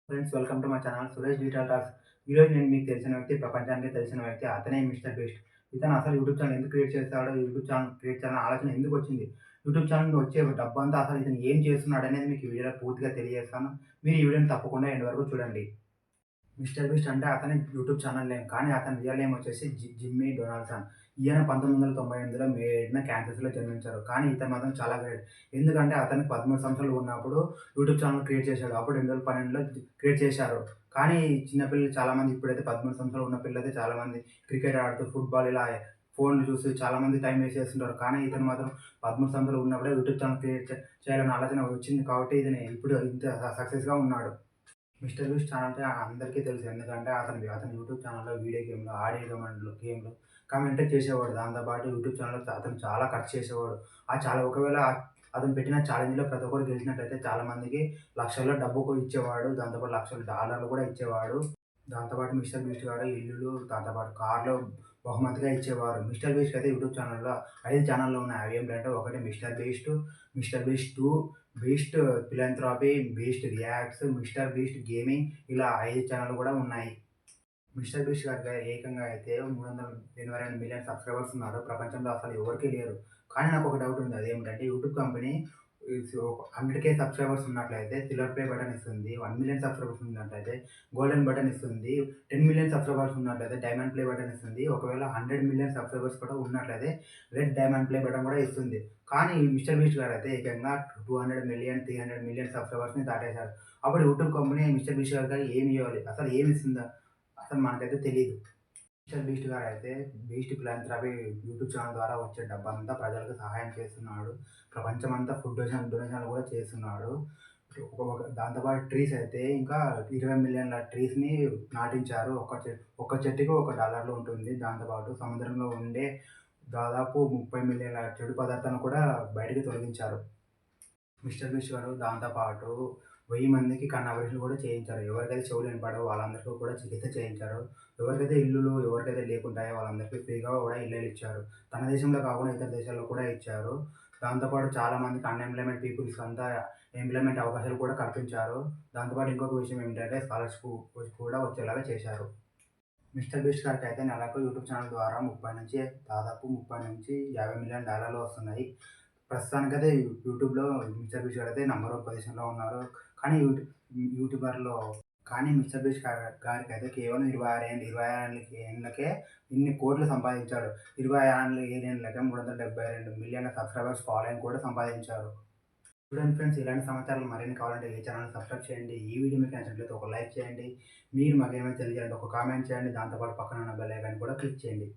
Friends, welcome to my channel Suresh digital talks. ఈరోజు నేను మీకు తెలిసిన వ్యక్తి, ప్రపంచానికి తెలిసిన వ్యక్తి. అతనే మిస్టర్ బీస్ట్. ఇతను అసలు యూట్యూబ్ ఛానల్ ఎందుకు క్రియేట్ చేస్తాడో, యూట్యూబ్ ఛానల్ క్రియేట్ చేయాలనే ఆలోచన ఎందుకు వచ్చింది, యూట్యూబ్ ఛానల్ నుండి వచ్చే డబ్బంతా అసలు ఇతను ఏం చేస్తున్నాడు అనేది మీకు ఈ వీడియోలో పూర్తిగా తెలియజేస్తాను. మీరు ఈ వీడియోని తప్పకుండా ఎండ్ వరకు చూడండి. మిస్టర్ బీస్ట్ అంటే అతని యూట్యూబ్ ఛానల్ నేమ్. కానీ అతని రియల్ నేమ్ వచ్చేసి జిమ్మీ డొనాల్డ్సన్. ఈయన 1998లో మే 7న కాన్సాస్‌లో జన్మించారు. కానీ ఇతను మాత్రం చాలా గ్రేట్. ఎందుకంటే అతనికి 13 సంవత్సరాలు ఉన్నప్పుడు యూట్యూబ్ ఛానల్ క్రియేట్ చేశాడు. అప్పుడు 2012లో క్రియేట్ చేశారు. కానీ చిన్న పిల్లలు చాలామంది ఇప్పుడైతే 13 సంవత్సరాలు ఉన్న పిల్లలైతే చాలామంది క్రికెట్ ఆడుతూ, ఫుట్‌బాల్ ఇలా ఫోన్‌లు చూసి చాలామంది టైం వేస్ట్ చేస్తుంటారు. కానీ ఇతను మాత్రం 13 సంవత్సరాలు ఉన్నప్పుడే యూట్యూబ్ ఛానల్ క్రియేట్ చేయాలనే ఆలోచన వచ్చింది కాబట్టి ఇతను ఇప్పుడు ఇంత సక్సెస్‌గా ఉన్నాడు. మిస్టర్ బీస్ట్ ఛానల్ అంటే అందరికీ తెలుసు. ఎందుకంటే అతని యూట్యూబ్ ఛానల్‌లో వీడియో గేమ్‌లు, ఆడియో గేమ్‌లు కామెంటరీ చేసేవాడు. దాంతో పాటు యూట్యూబ్ ఛానల్‌లో అతను చాలా ఖర్చు చేసేవాడు. ఒకవేళ అతను పెట్టిన ఛాలెంజ్‌లో ప్రతి ఒక్కరు గెలిచినట్టయితే చాలా మందికి లక్షల్లో డబ్బు కూడా ఇచ్చేవాడు. దాంతో పాటు లక్షల డాలర్లు కూడా ఇచ్చేవాడు. దాంతో పాటు మిస్టర్ బీస్ట్ గారు ఇల్లులు, దాంతో పాటు కార్లు బహుమతిగా ఇచ్చేవారు. మిస్టర్ బీస్ట్ అయితే యూట్యూబ్ ఛానల్‌లో 5 ఛానెల్‌లు ఉన్నాయి. అవి ఏంటంటే ఒకటి mister beast, mister beast 2, beast philanthropy, beast reacts, mister beast gaming ఇలా 5 ఛానెల్‌లు కూడా ఉన్నాయి. మిస్టర్ బీస్ట్ గారికి ఏకంగా అయితే 382 మిలియన్ సబ్స్క్రైబర్స్ ఉన్నారు. ప్రపంచంలో అసలు ఎవరికీ లేరు. కానీ నాకొక డౌట్ ఉంది. అదేంటంటే యూట్యూబ్ కంపెనీ 100K సబ్స్క్రైబర్స్ ఉన్నట్లయితే సిల్వర్ ప్లే బటన్ ఇస్తుంది. 1 మిలియన్ సబ్స్క్రైబర్స్ ఉన్నట్లయితే గోల్డెన్ బటన్ ఇస్తుంది. 10 మిలియన్ సబ్స్క్రైబర్స్ ఉన్నట్లయితే డైమండ్ ప్లే బటన్ ఇస్తుంది. ఒకవేళ 100 మిలియన్ సబ్స్క్రైబర్స్ కూడా ఉన్నట్లయితే రెడ్ డైమండ్ ప్లే బటన్ కూడా ఇస్తుంది. కానీ మిస్టర్ బీస్ట్ గారైతే ఏకంగా 200 మిలియన్, 300 మిలియన్ సబ్స్క్రైబర్స్‌ని దాటేశారు. అప్పుడు యూట్యూబ్ కంపెనీ మిస్టర్ బీస్ట్ గారికి ఏమి ఇవ్వాలి? అసలు ఏమి ఇస్తుందా? అసలు మనకైతే తెలీదు. మిస్టర్ బీస్ట్ గారైతే బీస్ట్ ఫిలాంథ్రపీ యూట్యూబ్ ఛానల్ ద్వారా వచ్చే డబ్బంతా ప్రజలకు సహాయం చేస్తున్నాడు. ప్రపంచమంతా ఫుడ్ డొనేషన్‌లు కూడా చేస్తున్నాడు. దాంతో పాటు ట్రీస్ అయితే ఇంకా 20 మిలియన్ల ట్రీస్‌ని నాటించారు. ఒక్క చెట్టుకి $1 ఉంటుంది. దాంతో పాటు సముద్రంలో ఉండే దాదాపు 30 మిలియన్ల చెడు పదార్థాలను కూడా బయటికి తొలగించారు. మిస్టర్ బీస్ట్ గారు దాంతో పాటు 1000 మందికి కన్ను ఆపరేషన్‌లు కూడా చేయించారు. ఎవరికైతే చెవులు వినపడవో వాళ్ళందరికీ కూడా చికిత్స చేయించారు. ఎవరికైతే లేకుంటాయో వాళ్ళందరికీ ఫ్రీగా కూడా ఇల్లులిచ్చారు. తన దేశంలో కాకుండా ఇతర దేశాల్లో కూడా ఇచ్చారు. దాంతో పాటు చాలామందికి అన్‌ఎంప్లాయ్‌మెంట్ పీపుల్స్ అంతా ఎంప్లాయ్‌మెంట్ అవకాశాలు కూడా కల్పించారు. దాంతో పాటు ఇంకొక విషయం ఏంటంటే స్కాలర్‌షిప్ కూడా వచ్చేలాగా చేశారు. మిస్టర్ బీస్ట్ గారికైతే నెలకు యూట్యూబ్ ఛానల్ ద్వారా దాదాపు 30-50 మిలియన్ డాలర్లు వస్తున్నాయి. ప్రస్తుతానికైతే యూట్యూబ్‌లో మిస్టర్ బీస్ట్ గారైతే నంబర్ 1 పొజిషన్‌లో ఉన్నారు. కానీ యూట్యూబర్‌లో మిస్టర్ బీస్ట్ గారికైతే కేవలం 26 ఏండ్లకే ఇన్ని కోట్లు సంపాదించాడు. 27 ఏండ్లకే 372 మిలియన్ల సబ్స్క్రైబర్స్ ఫాలోయింగ్ కూడా సంపాదించారు. చూడండి ఫ్రెండ్స్, ఇలాంటి సమాచారాలు మరిన్ని కావాలంటే ఈ ఛానల్‌ని సబ్స్క్రైబ్ చేయండి. ఈ వీడియో మీకు నచ్చినట్లయితే ఒక లైక్ చేయండి. మీరు మాకేమైనా తెలియజేయాలంటే ఒక కామెంట్ చేయండి. దాంతో పాటు పక్కన ఉన్న బెల్ ఐకాన్ కూడా క్లిక్ చేయండి.